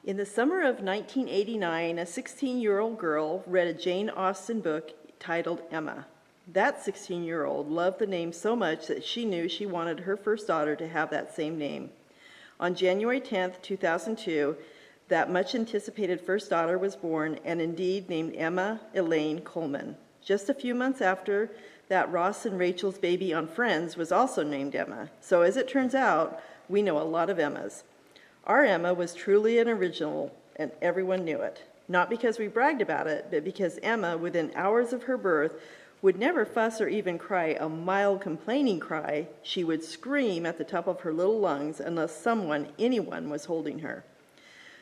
In the summer of 1989, a 16-year-old girl read a Jane Austen book titled Emma. That 16-year-old loved the name so much that she knew she wanted her first daughter to have that same name. On January 10, 2002, that much-anticipated first daughter was born, and indeed named Emma Elaine Coleman. Just a few months after that, Ross and Rachel's baby on Friends was also named Emma. So as it turns out, we know a lot of Emmas. Our Emma was truly an original, and everyone knew it. Not because we bragged about it, but because Emma, within hours of her birth, would never fuss or even cry a mild complaining cry. She would scream at the top of her little lungs unless anyone was holding her.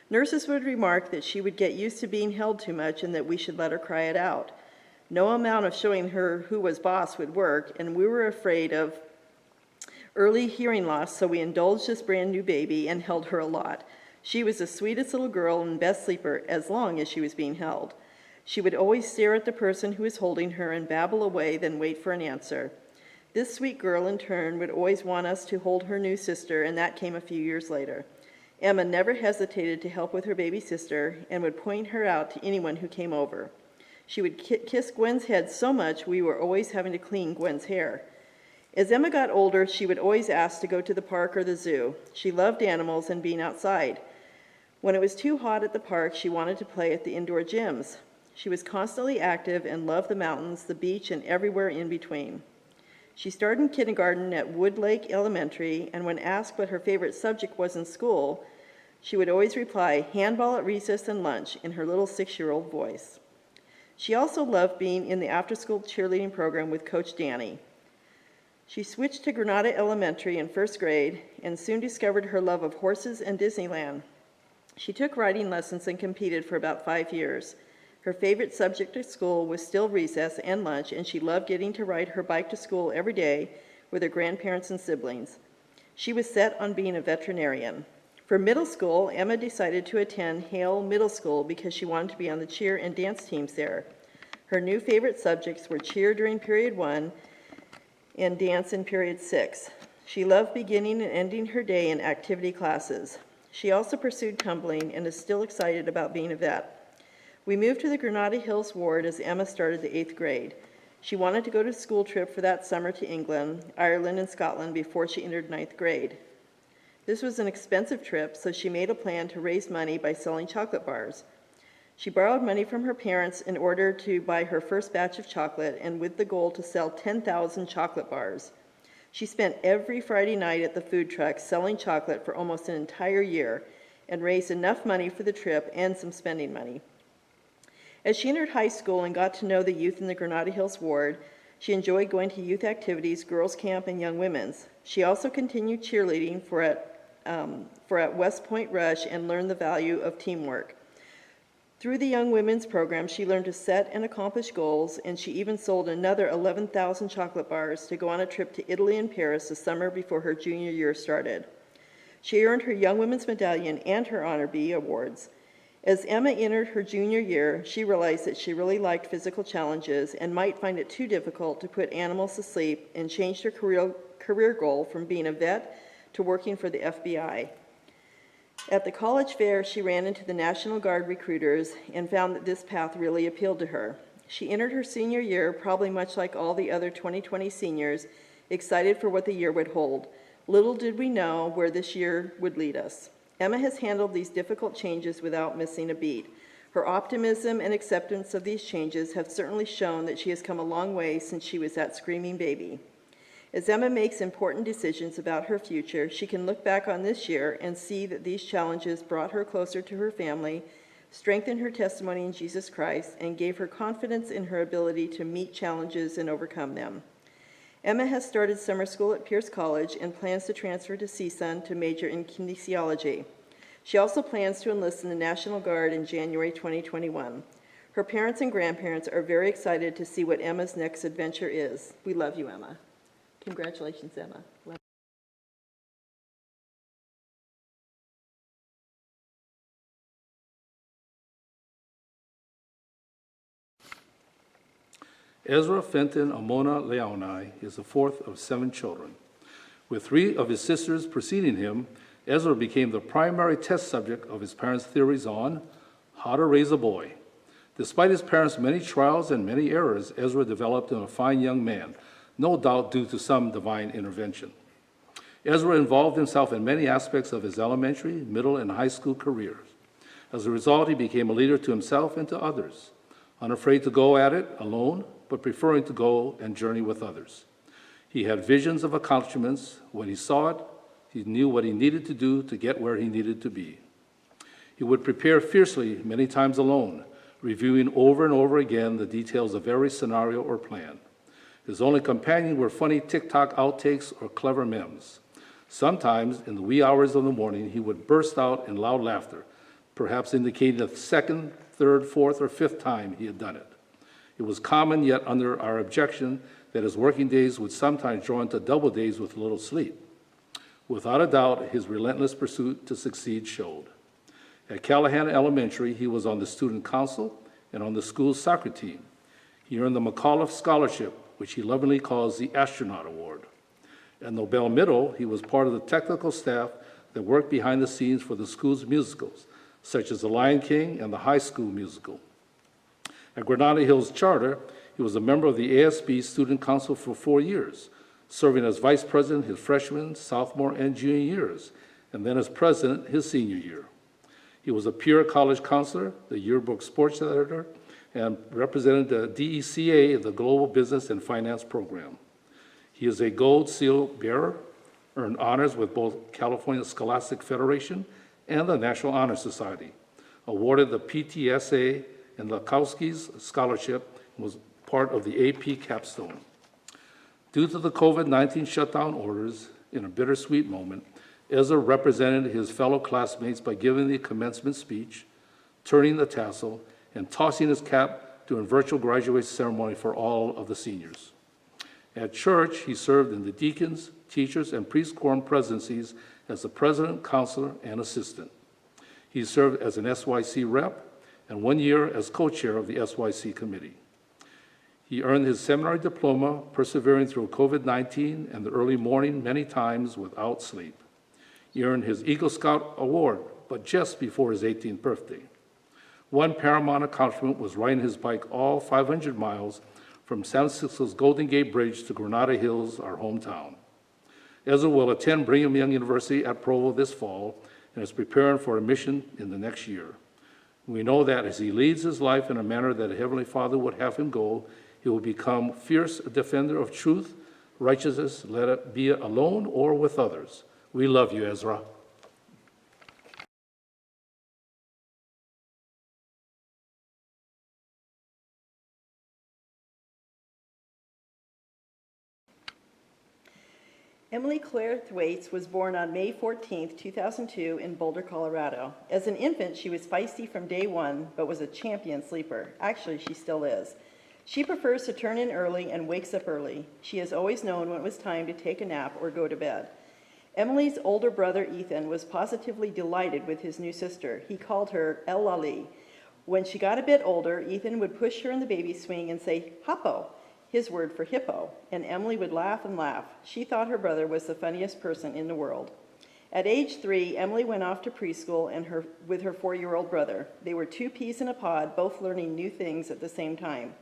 Nurses would remark that she would get used to being held too much and that we should let her cry it out. No amount of showing her who was boss would work, and we were afraid of early hearing loss, so we indulged this brand new baby and held her a lot. She was the sweetest little girl and best sleeper as long as she was being held. She would always stare at the person who was holding her and babble away, then wait for an answer. This sweet girl, in turn, would always want us to hold her new sister, and that came a few years later. Emma never hesitated to help with her baby sister and would point her out to anyone who came over. She would kiss Gwen's head so much we were always having to clean Gwen's hair. As Emma got older, she would always ask to go to the park or the zoo. She loved animals and being outside. When it was too hot at the park, she wanted to play at the indoor gyms. She was constantly active and loved the mountains, the beach, and everywhere in between. She started in kindergarten at Wood Lake Elementary, and when asked what her favorite subject was in school, she would always reply, "Handball at recess and lunch," in her little 6-year-old voice. She also loved being in the after-school cheerleading program with Coach Danny. She switched to Granada Elementary in first grade and soon discovered her love of horses and Disneyland. She took riding lessons and competed for about 5 years. Her favorite subject at school was still recess and lunch, and she loved getting to ride her bike to school every day with her grandparents and siblings. She was set on being a veterinarian. For middle school, Emma decided to attend Hale Middle School because she wanted to be on the cheer and dance teams there. Her new favorite subjects were cheer during period 1 and dance in period 6. She loved beginning and ending her day in activity classes. She also pursued tumbling and is still excited about being a vet. We moved to the Granada Hills ward as Emma started the 8th grade. She wanted to go to a school trip for that summer to England, Ireland, and Scotland before she entered 9th grade. This was an expensive trip, so she made a plan to raise money by selling chocolate bars. She borrowed money from her parents in order to buy her first batch of chocolate, and with the goal to sell 10,000 chocolate bars. She spent every Friday night at the food truck selling chocolate for almost an entire year and raised enough money for the trip and some spending money. As she entered high school and got to know the youth in the Granada Hills ward, she enjoyed going to youth activities, girls' camp, and young women's. She also continued cheerleading for at West Point Rush and learned the value of teamwork. Through the Young Women's Program, she learned to set and accomplish goals, and she even sold another 11,000 chocolate bars to go on a trip to Italy and Paris the summer before her junior year started. She earned her Young Women's Medallion and her Honor B awards. As Emma entered her junior year, she realized that she really liked physical challenges and might find it too difficult to put animals to sleep, and changed her career goal from being a vet to working for the FBI. At the college fair, she ran into the National Guard recruiters and found that this path really appealed to her. She entered her senior year, probably much like all the other 2020 seniors, excited for what the year would hold. Little did we know where this year would lead us. Emma has handled these difficult changes without missing a beat. Her optimism and acceptance of these changes have certainly shown that she has come a long way since she was that screaming baby. As Emma makes important decisions about her future, she can look back on this year and see that these challenges brought her closer to her family, strengthened her testimony in Jesus Christ, and gave her confidence in her ability to meet challenges and overcome them. Emma has started summer school at Pierce College and plans to transfer to CSUN to major in kinesiology. She also plans to enlist in the National Guard in January 2021. Her parents and grandparents are very excited to see what Emma's next adventure is. We love you, Emma. Congratulations, Emma. Ezra Fenton Amona Leauanae is the fourth of 7 children. With 3 of his sisters preceding him, Ezra became the primary test subject of his parents' theories on how to raise a boy. Despite his parents' many trials and many errors, Ezra developed into a fine young man, no doubt due to some divine intervention. Ezra involved himself in many aspects of his elementary, middle, and high school careers. As a result, he became a leader to himself and to others, unafraid to go at it alone, but preferring to go and journey with others. He had visions of accomplishments. When he saw it, he knew what he needed to do to get where he needed to be. He would prepare fiercely, many times alone, reviewing over and over again the details of every scenario or plan. His only companion were funny TikTok outtakes or clever memes. Sometimes, in the wee hours of the morning, he would burst out in loud laughter, perhaps indicating the second, third, fourth, or fifth time he had done it. It was common, yet under our objection, that his working days would sometimes draw into double days with little sleep. Without a doubt, his relentless pursuit to succeed showed. At Callahan Elementary, he was on the student council and on the school's soccer team. He earned the McAuliffe Scholarship, which he lovingly calls the Astronaut Award. At Nobel Middle, he was part of the technical staff that worked behind the scenes for the school's musicals, such as The Lion King and the High School Musical. At Granada Hills Charter, he was a member of the ASB Student Council for 4 years, serving as vice president his freshman, sophomore, and junior years, and then as president his senior year. He was a peer college counselor, the yearbook sports editor, and represented the DECA, the Global Business and Finance Program. He is a Gold Seal bearer, earned honors with both California Scholastic Federation and the National Honor Society, awarded the PTSA and Lakowski's Scholarship, and was part of the AP capstone. Due to the COVID-19 shutdown orders, in a bittersweet moment, Ezra represented his fellow classmates by giving the commencement speech, turning the tassel, and tossing his cap during a virtual graduation ceremony for all of the seniors. At church, he served in the deacons, teachers, and priest quorum presidencies as the president, counselor, and assistant. He served as an SYC rep and 1 year as co-chair of the SYC committee. He earned his seminary diploma, persevering through COVID-19 and the early morning many times without sleep. He earned his Eagle Scout Award, but just before his 18th birthday. One paramount accomplishment was riding his bike all 500 miles from San Francisco's Golden Gate Bridge to Granada Hills, our hometown. Ezra will attend Brigham Young University at Provo this fall and is preparing for admission in the next year. We know that as he leads his life in a manner that a Heavenly Father would have him go, he will become fierce defender of truth, righteousness, let it be alone or with others. We love you, Ezra. Emily Claire Thwaits was born on May 14, 2002 in Boulder, Colorado. As an infant, she was feisty from day one, but was a champion sleeper. Actually, she still is. She prefers to turn in early and wakes up early. She has always known when it was time to take a nap or go to bed. Emily's older brother, Ethan, was positively delighted with his new sister. He called her El Lali. When she got a bit older, Ethan would push her in the baby swing and say, "Hoppo," his word for hippo, and Emily would laugh and laugh. She thought her brother was the funniest person in the world. At age 3, Emily went off to preschool with her 4-year-old brother. They were 2 peas in a pod, both learning new things at the same time.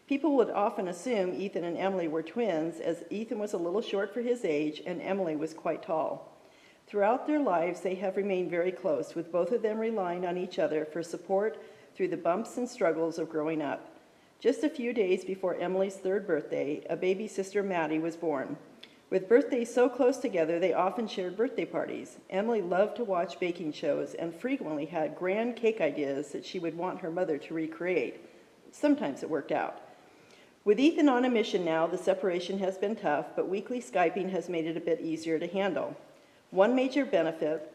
People would often assume Ethan and Emily were twins, as Ethan was a little short for his age and Emily was quite tall. Throughout their lives, they have remained very close, with both of them relying on each other for support through the bumps and struggles of growing up. Just a few days before Emily's 3rd birthday, a baby sister, Maddie, was born. With birthdays so close together, they often shared birthday parties. Emily loved to watch baking shows and frequently had grand cake ideas that she would want her mother to recreate. Sometimes it worked out. With Ethan on a mission now, the separation has been tough, but weekly Skyping has made it a bit easier to handle. One major benefit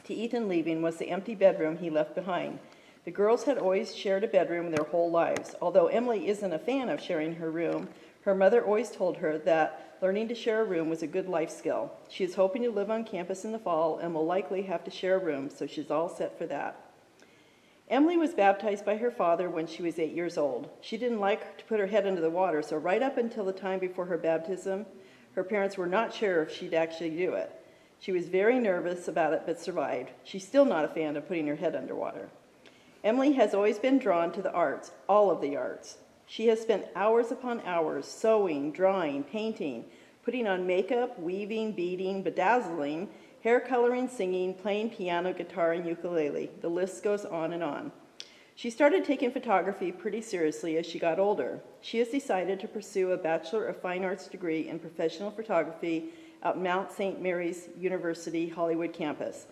to Ethan leaving was the empty bedroom he left behind. The girls had always shared a bedroom their whole lives. Although Emily isn't a fan of sharing her room, her mother always told her that learning to share a room was a good life skill. She is hoping to live on campus in the fall and will likely have to share a room, so she's all set for that. Emily was baptized by her father when she was 8 years old. She didn't like to put her head into the water, so right up until the time before her baptism, her parents were not sure if she'd actually do it. She was very nervous about it, but survived. She's still not a fan of putting her head underwater. Emily has always been drawn to the arts, all of the arts. She has spent hours upon hours sewing, drawing, painting, putting on makeup, weaving, beading, bedazzling, hair coloring, singing, playing piano, guitar, and ukulele. The list goes on and on. She started taking photography pretty seriously as she got older. She has decided to pursue a Bachelor of Fine Arts degree in professional photography at Mount St. Mary's University Hollywood campus.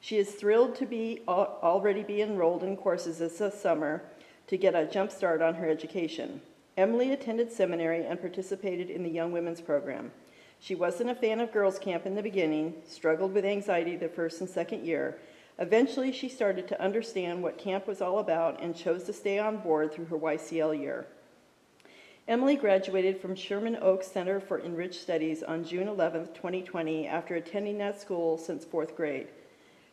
She is thrilled to already be enrolled in courses this summer to get a jump start on her education. Emily attended seminary and participated in the Young Women's Program. She wasn't a fan of girls' camp in the beginning, struggled with anxiety the first and second year. Eventually, she started to understand what camp was all about and chose to stay on board through her YCL year. Emily graduated from Sherman Oaks Center for Enriched Studies on June 11, 2020, after attending that school since 4th grade.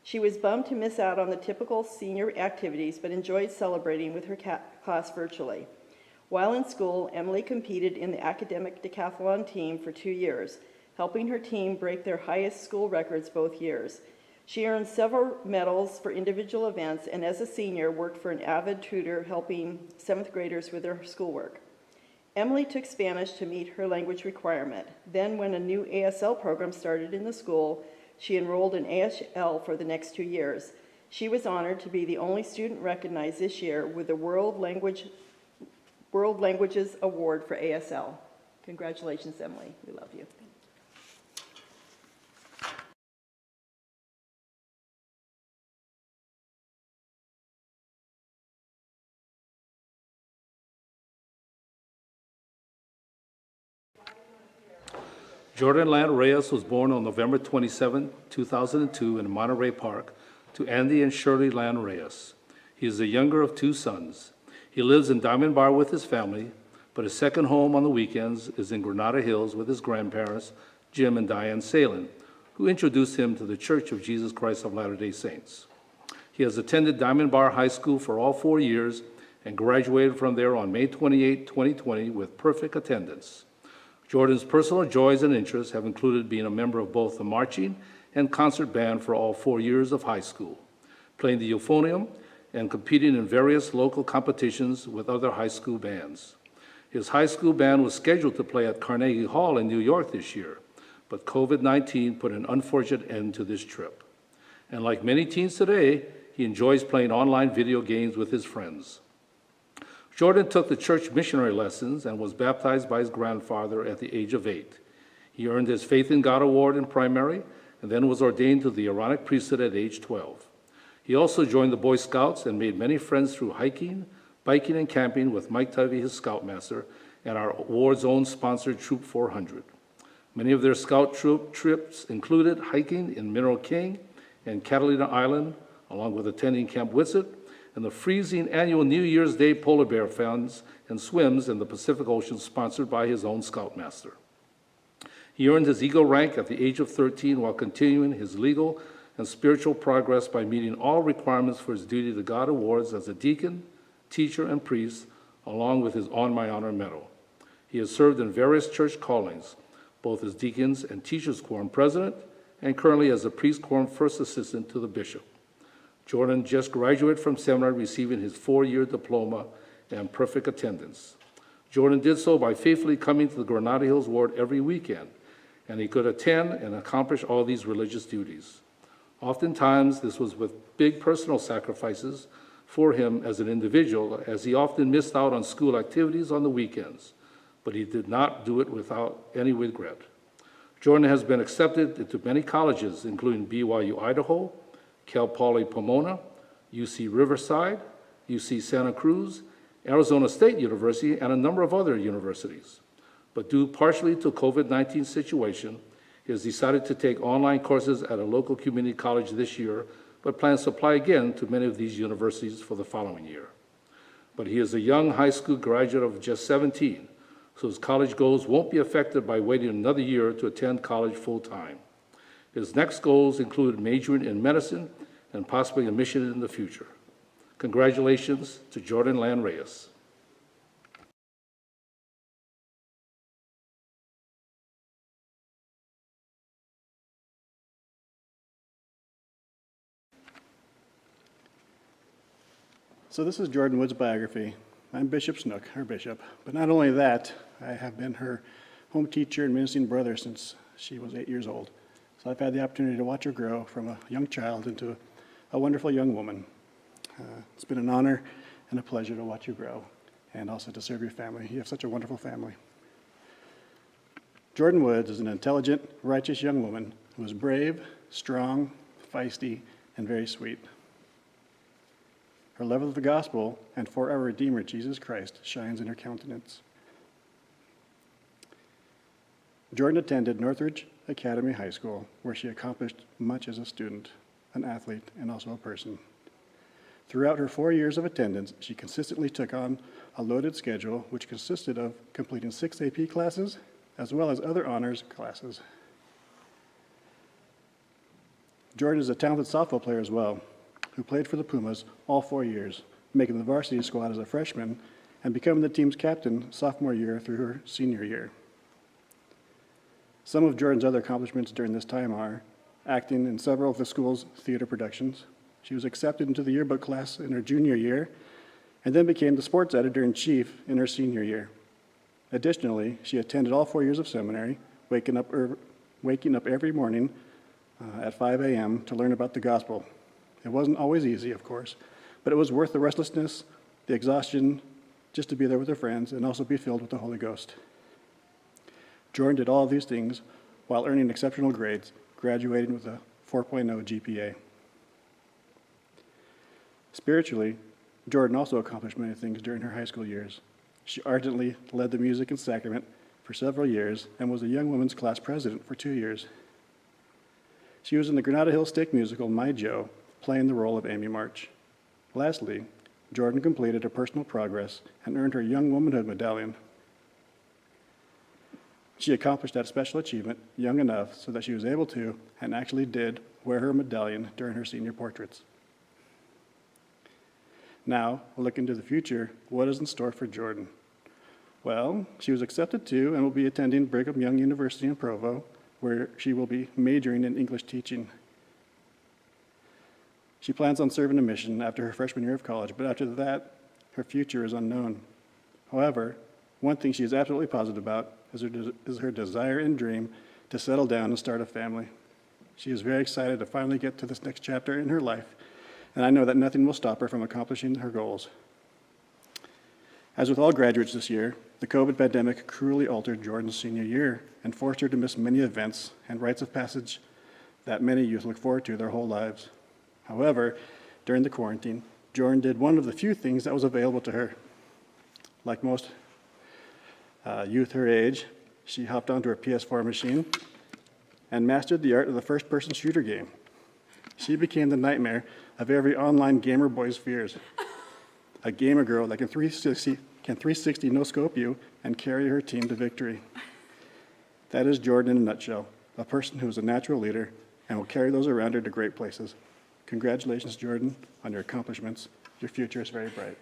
She was bummed to miss out on the typical senior activities, but enjoyed celebrating with her class virtually. While in school, Emily competed in the academic decathlon team for 2 years, helping her team break their highest school records both years. She earned several medals for individual events, and as a senior, worked for an avid tutor helping 7th graders with their schoolwork. Emily took Spanish to meet her language requirement. Then, when a new ASL program started in the school, she enrolled in ASL for the next 2 years. She was honored to be the only student recognized this year with the World Languages Award for ASL. Congratulations, Emily. We love you. Jordan Land Reyes was born on November 27, 2002 in Monterey Park to Andy and Shirley Land Reyes. He is the younger of 2 sons. He lives in Diamond Bar with his family, but his second home on the weekends is in Granada Hills with his grandparents, Jim and Diane Salen, who introduced him to the Church of Jesus Christ of Latter-day Saints. He has attended Diamond Bar High School for all 4 years and graduated from there on May 28, 2020 with perfect attendance. Jordan's personal joys and interests have included being a member of both the marching and concert band for all 4 years of high school, playing the euphonium, and competing in various local competitions with other high school bands. His high school band was scheduled to play at Carnegie Hall in New York this year, but COVID-19 put an unfortunate end to this trip. And like many teens today, he enjoys playing online video games with his friends. Jordan took the church missionary lessons and was baptized by his grandfather at the age of 8. He earned his Faith in God Award in primary and then was ordained to the Aaronic priesthood at age 12. He also joined the Boy Scouts and made many friends through hiking, biking, and camping with Mike Tivey, his scoutmaster, and our ward's own sponsored Troop 400. Many of their scout troop trips included hiking in Mineral King and Catalina Island, along with attending Camp Whitsett, and the freezing annual New Year's Day polar bear funds and swims in the Pacific Ocean sponsored by his own scoutmaster. He earned his Eagle rank at the age of 13 while continuing his legal and spiritual progress by meeting all requirements for his duty to God awards as a deacon, teacher, and priest, along with his On My Honor medal. He has served in various church callings, both as deacons and teachers quorum president, and currently as a priest quorum first assistant to the bishop. Jordan just graduated from seminary, receiving his 4-year diploma and perfect attendance. Jordan did so by faithfully coming to the Granada Hills Ward every weekend, and he could attend and accomplish all these religious duties. Oftentimes, this was with big personal sacrifices for him as an individual, as he often missed out on school activities on the weekends, but he did not do it without any regret. Jordan has been accepted into many colleges, including BYU Idaho, Cal Poly Pomona, UC Riverside, UC Santa Cruz, Arizona State University, and a number of other universities. But due partially to COVID-19 situation, he has decided to take online courses at a local community college this year, but plans to apply again to many of these universities for the following year. But he is a young high school graduate of just 17, so his college goals won't be affected by waiting another year to attend college full-time. His next goals include majoring in medicine and possibly a mission in the future. Congratulations to Jordan Land Reyes. So this is Jordan Wood's biography. I'm Bishop Snook, her bishop, but not only that, I have been her home teacher and ministering brother since she was 8 years old. So I've had the opportunity to watch her grow from a young child into a wonderful young woman. It's been an honor and a pleasure to watch you grow and also to serve your family. You have such a wonderful family. Jordan Woods is an intelligent, righteous young woman who is brave, strong, feisty, and very sweet. Her love of the gospel and for our Redeemer, Jesus Christ, shines in her countenance. Jordan attended Northridge Academy High School, where she accomplished much as a student, an athlete, and also a person. Throughout her 4 years of attendance, she consistently took on a loaded schedule, which consisted of completing 6 AP classes, as well as other honors classes. Jordan is a talented softball player as well, who played for the Pumas all 4 years, making the varsity squad as a freshman and becoming the team's captain sophomore year through her senior year. Some of Jordan's other accomplishments during this time are acting in several of the school's theater productions. She was accepted into the yearbook class in her junior year and then became the sports editor-in-chief in her senior year. Additionally, she attended all 4 years of seminary, waking up every morning at 5 a.m. to learn about the gospel. It wasn't always easy, of course, but it was worth the restlessness, the exhaustion, just to be there with her friends and also be filled with the Holy Ghost. Jordan did all of these things while earning exceptional grades, graduating with a 4.0 GPA. Spiritually, Jordan also accomplished many things during her high school years. She ardently led the music and sacrament for several years and was a young women's class president for 2 years. She was in the Granada Hill Stake musical, My Joe, playing the role of Amy March. Lastly, Jordan completed her personal progress and earned her Young Womanhood Medallion. She accomplished that special achievement young enough so that she was able to, and actually did, wear her medallion during her senior portraits. Now, we'll look into the future. What is in store for Jordan? Well, she was accepted to and will be attending Brigham Young University in Provo, where she will be majoring in English teaching. She plans on serving a mission after her freshman year of college, but after that, her future is unknown. However, one thing she is absolutely positive about is her desire and dream to settle down and start a family. She is very excited to finally get to this next chapter in her life, and I know that nothing will stop her from accomplishing her goals. As with all graduates this year, the COVID pandemic cruelly altered Jordan's senior year and forced her to miss many events and rites of passage that many youth look forward to their whole lives. However, during the quarantine, Jordan did one of the few things that was available to her. Like most youth her age, she hopped onto her PS4 machine and mastered the art of the first-person shooter game. She became the nightmare of every online gamer boy's fears. A gamer girl that can 360 no-scope you and carry her team to victory. That is Jordan in a nutshell, a person who is a natural leader and will carry those around her to great places. Congratulations, Jordan, on your accomplishments. Your future is very bright.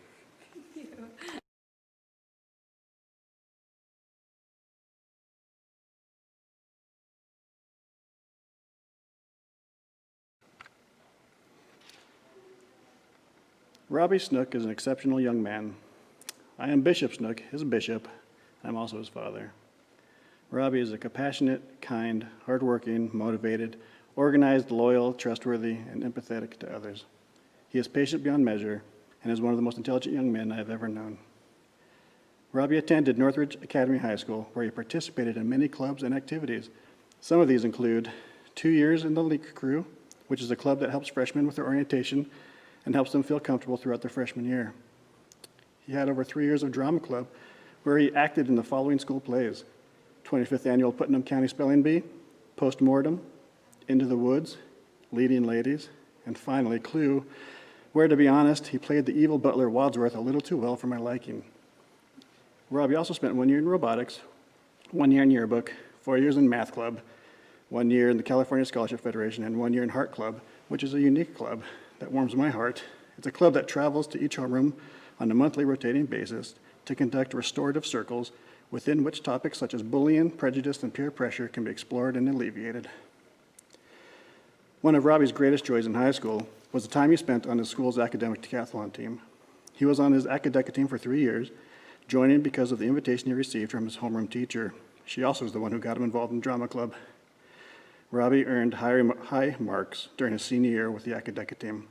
Robbie Snook is an exceptional young man. I am Bishop Snook, his bishop, and I'm also his father. Robbie is a compassionate, kind, hardworking, motivated, organized, loyal, trustworthy, and empathetic to others. He is patient beyond measure and is one of the most intelligent young men I have ever known. Robbie attended Northridge Academy High School, where he participated in many clubs and activities. Some of these include 2 years in the Leak Crew, which is a club that helps freshmen with their orientation and helps them feel comfortable throughout their freshman year. He had over 3 years of drama club, where he acted in the following school plays: 25th Annual Putnam County Spelling Bee, Postmortem, Into the Woods, Leading Ladies, and finally, Clue, where, to be honest, he played the evil butler Wadsworth a little too well for my liking. Robbie also spent 1 year in robotics, 1 year in yearbook, 4 years in math club, 1 year in the California Scholarship Federation, and 1 year in Heart Club, which is a unique club that warms my heart. It's a club that travels to each homeroom on a monthly rotating basis to conduct restorative circles within which topics such as bullying, prejudice, and peer pressure can be explored and alleviated. One of Robbie's greatest joys in high school was the time he spent on his school's academic decathlon team. He was on his academic team for 3 years, joining because of the invitation he received from his homeroom teacher. She also is the one who got him involved in drama club. Robbie earned high marks during his senior year with the academic team.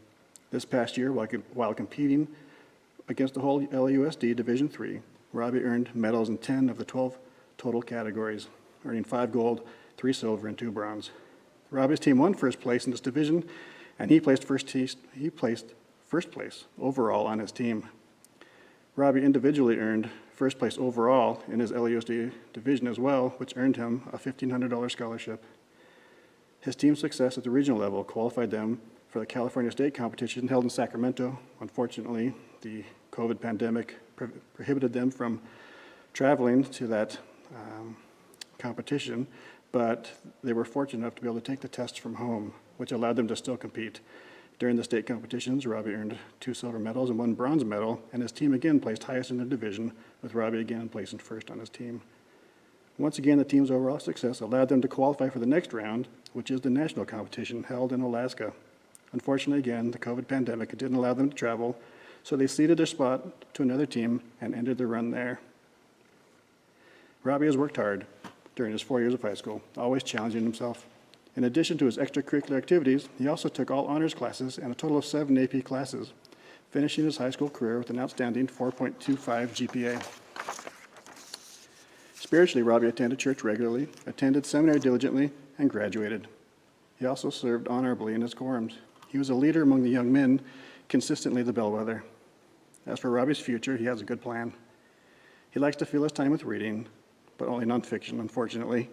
This past year, while competing against the whole LAUSD Division III, Robbie earned medals in 10 of the 12 total categories, earning 5 gold, 3 silver, and 2 bronze. Robbie's team won first place in this division, and he placed first place overall on his team. Robbie individually earned first place overall in his LAUSD division as well, which earned him a $1,500 scholarship. His team's success at the regional level qualified them for the California State competition held in Sacramento. Unfortunately, the COVID pandemic prohibited them from traveling to that competition, but they were fortunate enough to be able to take the tests from home, which allowed them to still compete. During the state competitions, Robbie earned 2 silver medals and 1 bronze medal, and his team again placed highest in the division, with Robbie again placing first on his team. Once again, the team's overall success allowed them to qualify for the next round, which is the national competition held in Alaska. Unfortunately, again, the COVID pandemic didn't allow them to travel, so they ceded their spot to another team and ended their run there. Robbie has worked hard during his 4 years of high school, always challenging himself. In addition to his extracurricular activities, he also took all honors classes and a total of 7 AP classes, finishing his high school career with an outstanding 4.25 GPA. Spiritually, Robbie attended church regularly, attended seminary diligently, and graduated. He also served honorably in his quorums. He was a leader among the young men, consistently the bellwether. As for Robbie's future, he has a good plan. He likes to fill his time with reading, but only nonfiction, unfortunately.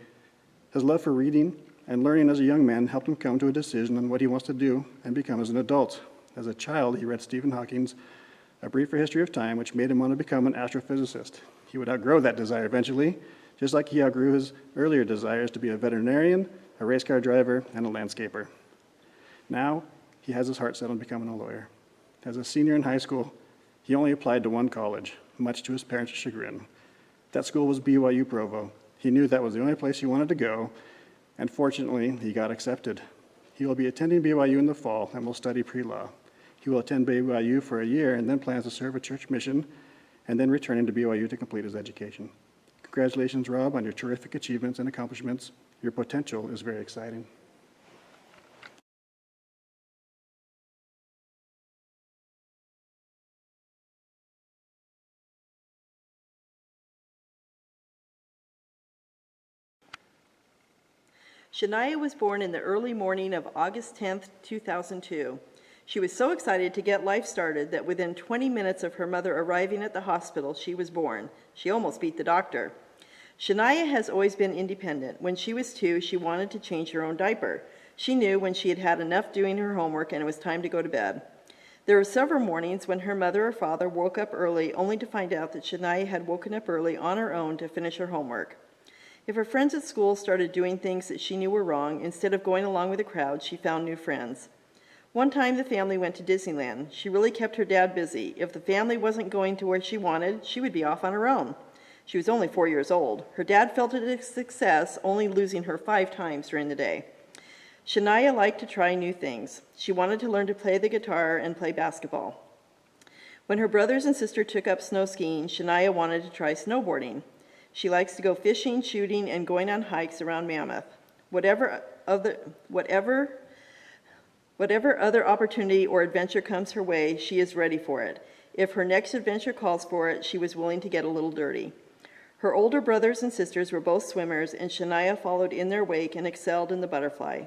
His love for reading and learning as a young man helped him come to a decision on what he wants to do and become as an adult. As a child, he read Stephen Hawking's A Briefer History of Time, which made him want to become an astrophysicist. He would outgrow that desire eventually, just like he outgrew his earlier desires to be a veterinarian, a race car driver, and a landscaper. Now, he has his heart set on becoming a lawyer. As a senior in high school, he only applied to one college, much to his parents' chagrin. That school was BYU Provo. He knew that was the only place he wanted to go, and fortunately, he got accepted. He will be attending BYU in the fall and will study pre-law. He will attend BYU for a year and then plans to serve a church mission and then returning to BYU to complete his education. Congratulations, Rob, on your terrific achievements and accomplishments. Your potential is very exciting. Shania was born in the early morning of August 10th, 2002. She was so excited to get life started that within 20 minutes of her mother arriving at the hospital, she was born. She almost beat the doctor. Shania has always been independent. When she was 2, she wanted to change her own diaper. She knew when she had had enough doing her homework and it was time to go to bed. There were several mornings when her mother or father woke up early only to find out that Shania had woken up early on her own to finish her homework. If her friends at school started doing things that she knew were wrong, instead of going along with the crowd, she found new friends. One time the family went to Disneyland. She really kept her dad busy. If the family wasn't going to where she wanted, she would be off on her own. She was only 4 years old. Her dad felt it a success, only losing her 5 times during the day. Shania liked to try new things. She wanted to learn to play the guitar and play basketball. When her brothers and sister took up snow skiing, Shania wanted to try snowboarding. She likes to go fishing, shooting, and going on hikes around Mammoth. Whatever other opportunity or adventure comes her way, she is ready for it. If her next adventure calls for it, she was willing to get a little dirty. Her older brothers and sisters were both swimmers, and Shania followed in their wake and excelled in the butterfly.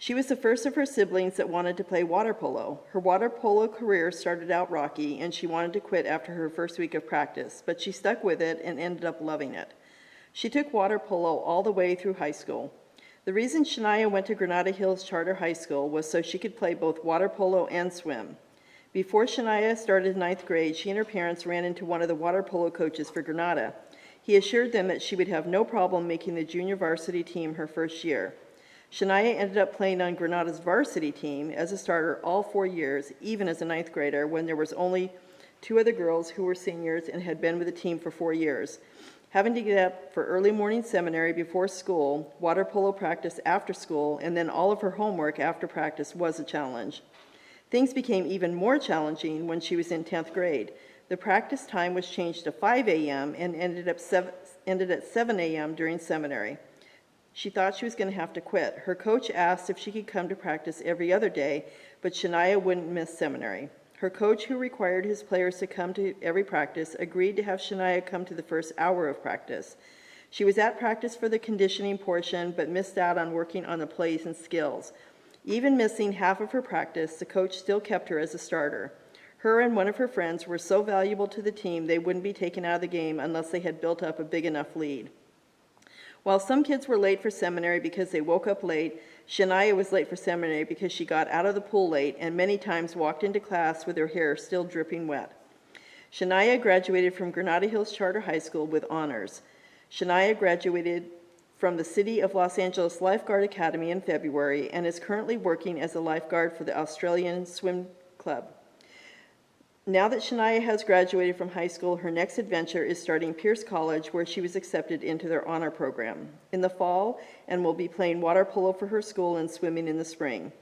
She was the first of her siblings that wanted to play water polo. Her water polo career started out rocky, and she wanted to quit after her first week of practice, but she stuck with it and ended up loving it. She took water polo all the way through high school. The reason Shania went to Granada Hills Charter High School was so she could play both water polo and swim. Before Shania started 9th grade, she and her parents ran into one of the water polo coaches for Granada. He assured them that she would have no problem making the junior varsity team her first year. Shania ended up playing on Granada's varsity team as a starter all 4 years, even as a 9th grader, when there was only 2 other girls who were seniors and had been with the team for 4 years. Having to get up for early morning seminary before school, water polo practice after school, and then all of her homework after practice was a challenge. Things became even more challenging when she was in 10th grade. The practice time was changed to 5 a.m. and ended at 7 a.m. during seminary. She thought she was going to have to quit. Her coach asked if she could come to practice every other day, but Shania wouldn't miss seminary. Her coach, who required his players to come to every practice, agreed to have Shania come to the first hour of practice. She was at practice for the conditioning portion, but missed out on working on the plays and skills. Even missing half of her practice, the coach still kept her as a starter. Her and one of her friends were so valuable to the team they wouldn't be taken out of the game unless they had built up a big enough lead. While some kids were late for seminary because they woke up late, Shania was late for seminary because she got out of the pool late and many times walked into class with her hair still dripping wet. Shania graduated from Granada Hills Charter High School with honors. Shania graduated from the City of Los Angeles Lifeguard Academy in February and is currently working as a lifeguard for the Australian Swim Club. Now that Shania has graduated from high school, her next adventure is starting Pierce College, where she was accepted into their honor program in the fall and will be playing water polo for her school and swimming in the spring.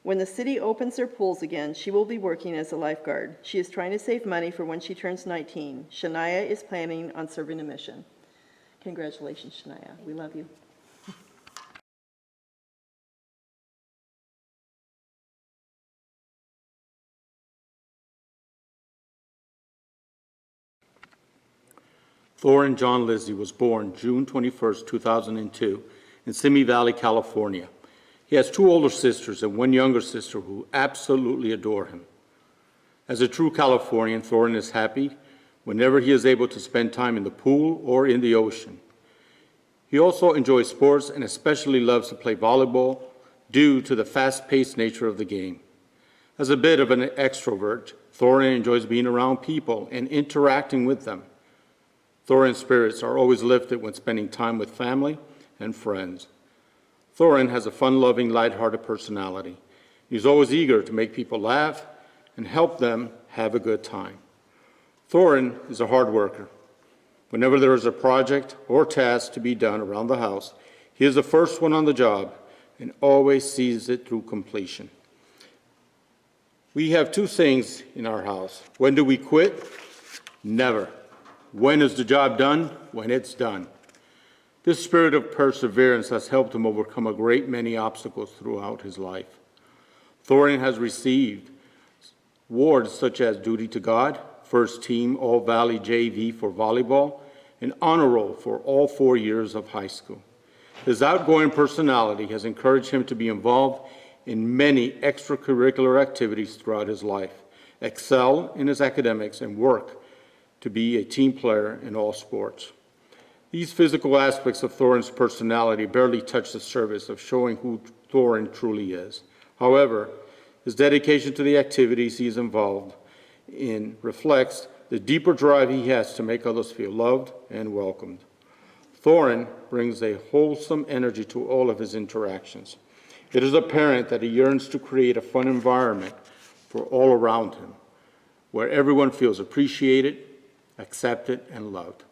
When the city opens their pools again, she will be working as a lifeguard. She is trying to save money for when she turns 19. Shania is planning on serving a mission. Congratulations, Shania. We love you. Thorin John Lissy was born June 21, 2002, in Simi Valley, California. He has two older sisters and one younger sister who absolutely adore him. As a true Californian, Thorin is happy whenever he is able to spend time in the pool or in the ocean. He also enjoys sports and especially loves to play volleyball due to the fast-paced nature of the game. As a bit of an extrovert, Thorin enjoys being around people and interacting with them. Thorin's spirits are always lifted when spending time with family and friends. Thorin has a fun-loving, lighthearted personality. He's always eager to make people laugh and help them have a good time. Thorin is a hard worker. Whenever there is a project or task to be done around the house, he is the first one on the job and always sees it through completion. We have two sayings in our house. When do we quit? Never. When is the job done? When it's done. This spirit of perseverance has helped him overcome a great many obstacles throughout his life. Thorin has received awards such as Duty to God, First Team All-Valley JV for volleyball, and Honor Roll for all 4 years of high school. His outgoing personality has encouraged him to be involved in many extracurricular activities throughout his life, excel in his academics, and work to be a team player in all sports. These physical aspects of Thorin's personality barely touch the surface of showing who Thorin truly is. However, his dedication to the activities he is involved in reflects the deeper drive he has to make others feel loved and welcomed. Thorin brings a wholesome energy to all of his interactions. It is apparent that he yearns to create a fun environment for all around him, where everyone feels appreciated, accepted, and loved.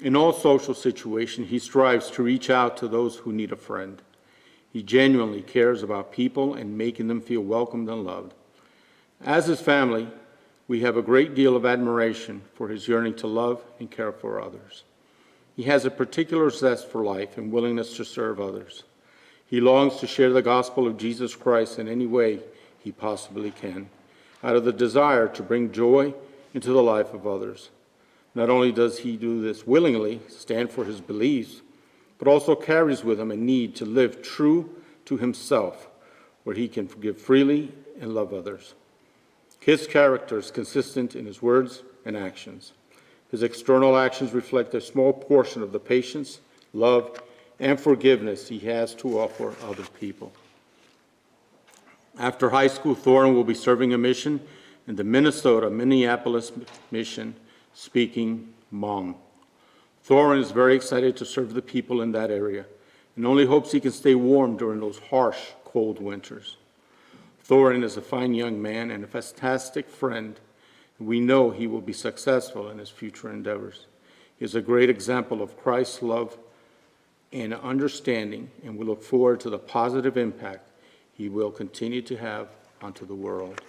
In all social situations, he strives to reach out to those who need a friend. He genuinely cares about people and making them feel welcomed and loved. As his family, we have a great deal of admiration for his yearning to love and care for others. He has a particular zest for life and willingness to serve others. He longs to share the gospel of Jesus Christ in any way he possibly can, out of the desire to bring joy into the life of others. Not only does he do this willingly, stand for his beliefs, but also carries with him a need to live true to himself, where he can forgive freely and love others. His character is consistent in his words and actions. His external actions reflect a small portion of the patience, love, and forgiveness he has to offer other people. After high school, Thorin will be serving a mission in the Minnesota-Minneapolis mission, speaking Hmong. Thorin is very excited to serve the people in that area and only hopes he can stay warm during those harsh, cold winters. Thorin is a fine young man and a fantastic friend, and we know he will be successful in his future endeavors. He is a great example of Christ's love and understanding, and we look forward to the positive impact he will continue to have unto the world.